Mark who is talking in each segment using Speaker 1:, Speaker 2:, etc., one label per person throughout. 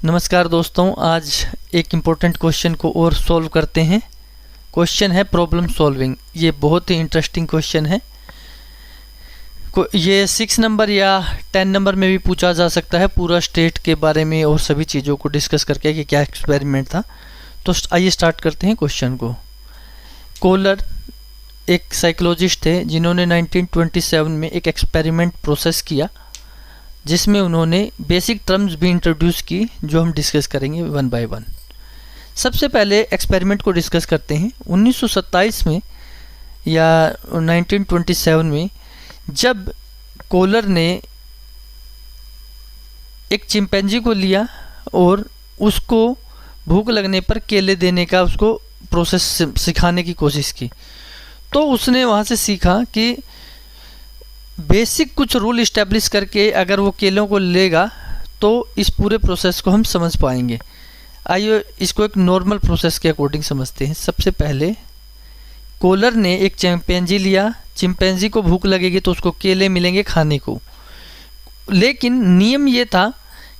Speaker 1: नमस्कार दोस्तों, आज एक इम्पोर्टेंट क्वेश्चन को और सॉल्व करते हैं। क्वेश्चन है प्रॉब्लम सॉल्विंग। ये बहुत ही इंटरेस्टिंग क्वेश्चन है। ये 6 नंबर या 10 नंबर में भी पूछा जा सकता है, पूरा स्टेट के बारे में और सभी चीज़ों को डिस्कस करके कि क्या एक्सपेरिमेंट था। तो आइए स्टार्ट करते हैं क्वेश्चन को। कोलर एक साइकोलॉजिस्ट थे जिन्होंने 1927 में एक एक्सपेरिमेंट प्रोसेस किया जिसमें उन्होंने बेसिक टर्म्स भी इंट्रोड्यूस की जो हम डिस्कस करेंगे वन बाय वन। सबसे पहले एक्सपेरिमेंट को डिस्कस करते हैं। 1927 में या 1927 में जब कोलर ने एक चिंपैंजी को लिया और उसको भूख लगने पर केले देने का उसको प्रोसेस सिखाने की कोशिश की, तो उसने वहाँ से सीखा कि बेसिक कुछ रूल इस्टेब्लिश करके अगर वो केलों को लेगा तो इस पूरे प्रोसेस को हम समझ पाएंगे। आइए इसको एक नॉर्मल प्रोसेस के अकॉर्डिंग समझते हैं। सबसे पहले कोलर ने एक चिंपैंजी लिया। चिंपैंजी को भूख लगेगी तो उसको केले मिलेंगे खाने को, लेकिन नियम ये था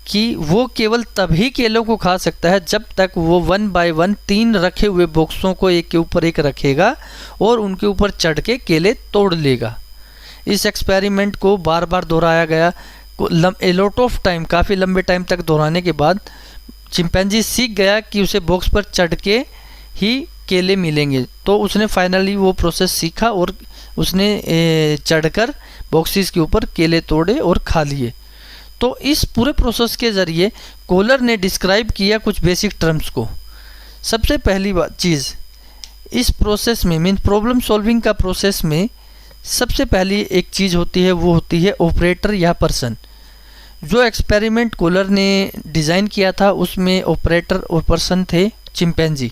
Speaker 1: कि वो केवल तभी केलों को खा सकता है जब तक वो 1 बाय 1 3 रखे हुए बॉक्सों को एक के ऊपर एक रखेगा और उनके ऊपर चढ़ के केले तोड़ लेगा। इस एक्सपेरिमेंट को बार बार दोहराया गया। ए लॉट ऑफ टाइम, काफ़ी लंबे टाइम तक दोहराने के बाद चिंपैंजी सीख गया कि उसे बॉक्स पर चढ़ के ही केले मिलेंगे। तो उसने फाइनली वो प्रोसेस सीखा और उसने चढ़कर बॉक्सेस के ऊपर केले तोड़े और खा लिए। तो इस पूरे प्रोसेस के ज़रिए कोलर ने डिस्क्राइब किया कुछ बेसिक टर्म्स को। सबसे पहली चीज़ इस प्रोसेस में मीन प्रॉब्लम सॉल्विंग का प्रोसेस में सबसे पहली एक चीज़ होती है, वो होती है ऑपरेटर या पर्सन। जो एक्सपेरिमेंट कोलर ने डिज़ाइन किया था उसमें ऑपरेटर और पर्सन थे चिंपैंजी,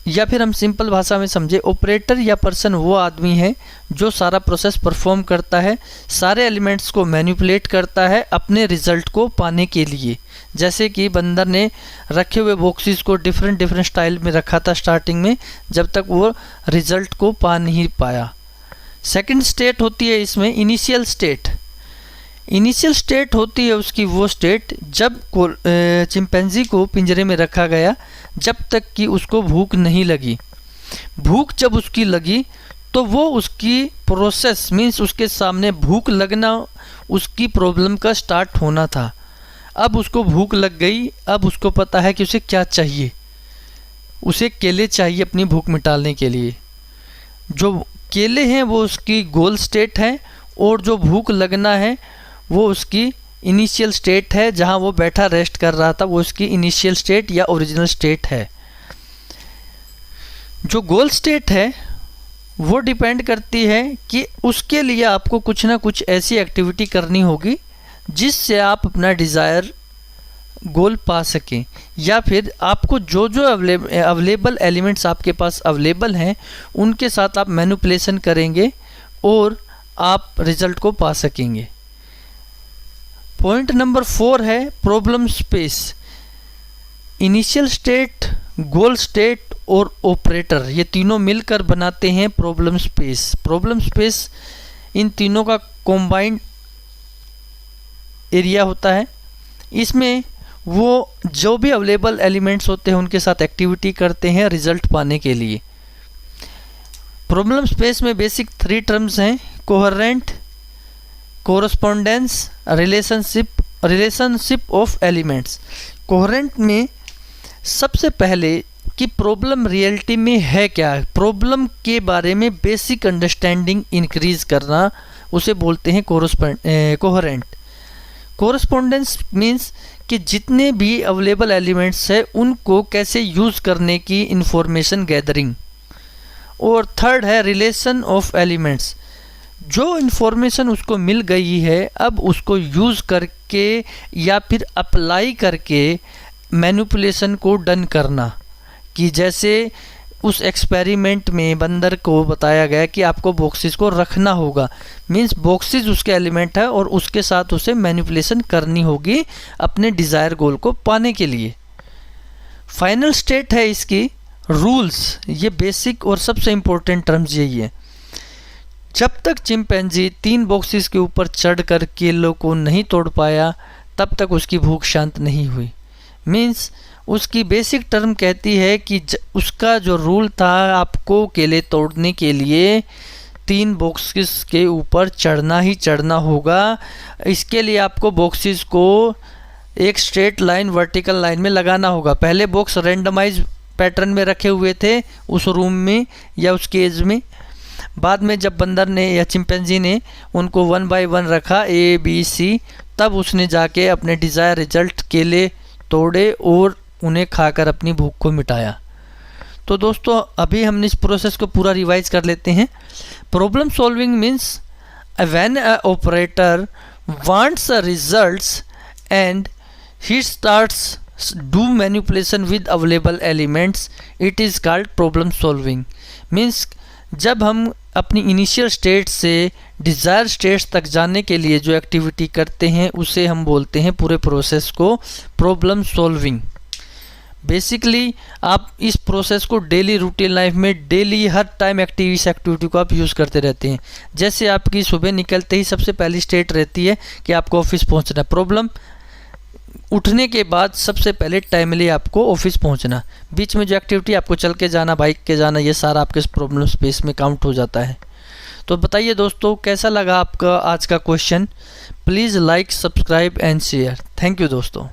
Speaker 1: या फिर हम सिंपल भाषा में समझे ऑपरेटर या पर्सन वो आदमी है जो सारा प्रोसेस परफॉर्म करता है, सारे एलिमेंट्स को मैनिपुलेट करता है अपने रिजल्ट को पाने के लिए। जैसे कि बंदर ने रखे हुए बॉक्सेस को डिफरेंट स्टाइल में रखा था स्टार्टिंग में, जब तक वो रिजल्ट को पा नहीं पाया। सेकंड स्टेट होती है इसमें इनिशियल स्टेट। इनिशियल स्टेट होती है उसकी वो स्टेट जब चिंपैंजी को पिंजरे में रखा गया जब तक कि उसको भूख नहीं लगी। भूख जब उसकी लगी तो वो उसकी प्रोसेस मीन्स उसके सामने भूख लगना उसकी प्रॉब्लम का स्टार्ट होना था। अब उसको भूख लग गई, अब उसको पता है कि उसे क्या चाहिए। उसे केले चाहिए अपनी भूख मिटाने के लिए। जो केले हैं वो उसकी गोल स्टेट है और जो भूख लगना है वो उसकी इनिशियल स्टेट है। जहां वो बैठा रेस्ट कर रहा था वो उसकी इनिशियल स्टेट या ओरिजिनल स्टेट है। जो गोल स्टेट है वो डिपेंड करती है कि उसके लिए आपको कुछ ना कुछ ऐसी एक्टिविटी करनी होगी जिससे आप अपना डिज़ायर गोल पा सकें, या फिर आपको जो जो अवेलेबल एलिमेंट्स आपके पास अवेलेबल हैं उनके साथ आप मैनिपुलेशन करेंगे और आप रिजल्ट को पा सकेंगे। पॉइंट नंबर 4 है प्रॉब्लम स्पेस। इनिशियल स्टेट, गोल स्टेट और ऑपरेटर, ये तीनों मिलकर बनाते हैं problem space. Problem space in तीनों का कॉम्बाइंड एरिया होता है। इसमें वो जो भी अवेलेबल एलिमेंट्स होते हैं उनके साथ एक्टिविटी करते हैं रिजल्ट पाने के लिए। प्रॉब्लम स्पेस में बेसिक 3 टर्म्स हैं, coherent, correspondence, relationship of elements. Coherent में सबसे पहले कि प्रॉब्लम रियलिटी में है क्या, प्रॉब्लम के बारे में बेसिक अंडरस्टैंडिंग इंक्रीज करना, उसे बोलते हैं कोहेरेंट। कोरस्पोंडेंस मीन्स कि जितने भी अवेलेबल एलिमेंट्स हैं उनको कैसे यूज़ करने की इंफॉर्मेशन गैदरिंग। और थर्ड है रिलेशन ऑफ एलिमेंट्स। जो इन्फॉर्मेशन उसको मिल गई है अब उसको यूज़ करके या फिर अप्लाई करके मैनिपुलेशन को डन करना। कि जैसे उस एक्सपेरिमेंट में बंदर को बताया गया कि आपको बॉक्सेस को रखना होगा, मीन्स बॉक्सेस उसके एलिमेंट है और उसके साथ उसे मैनिपुलेशन करनी होगी अपने डिज़ायर गोल को पाने के लिए। फाइनल स्टेट है इसकी रूल्स। ये बेसिक और सबसे इम्पोर्टेंट टर्म्स यही है। जब तक चिंपैंजी 3 बॉक्सेस के ऊपर चढ़कर केलों को नहीं तोड़ पाया तब तक उसकी भूख शांत नहीं हुई। मीन्स उसकी बेसिक टर्म कहती है कि उसका जो रूल था आपको केले तोड़ने के लिए 3 बॉक्सेस के ऊपर चढ़ना ही चढ़ना होगा। इसके लिए आपको बॉक्सेस को एक स्ट्रेट लाइन वर्टिकल लाइन में लगाना होगा। पहले बॉक्स रैंडमाइज पैटर्न में रखे हुए थे उस रूम में या उस केज में। बाद में जब बंदर ने या चिंपैंजी ने उनको 1 बाय 1 रखा A B C, तब उसने जाके अपने डिज़ायर रिजल्ट केले तोड़े और उन्हें खाकर अपनी भूख को मिटाया। तो दोस्तों अभी हमने इस प्रोसेस को पूरा रिवाइज कर लेते हैं। Problem solving means when a operator wants a results and he starts do manipulation with available elements, it is called problem solving। Means जब हम अपनी इनिशियल स्टेट से डिज़ायर स्टेट्स तक जाने के लिए जो एक्टिविटी करते हैं उसे हम बोलते हैं पूरे प्रोसेस को प्रॉब्लम सॉल्विंग। बेसिकली आप इस प्रोसेस को डेली रूटीन लाइफ में डेली हर टाइम इस एक्टिविटी को आप यूज़ करते रहते हैं। जैसे आपकी सुबह निकलते ही सबसे पहली स्टेट रहती है कि आपको ऑफिस पहुंचना। प्रॉब्लम उठने के बाद सबसे पहले टाइमली आपको ऑफिस पहुंचना। बीच में जो एक्टिविटी आपको चल के जाना, बाइक के जाना, ये सारा आपके प्रॉब्लम स्पेस में काउंट हो जाता है। तो बताइए दोस्तों कैसा लगा आपका आज का question. Please like, subscribe and share. Thank you दोस्तों।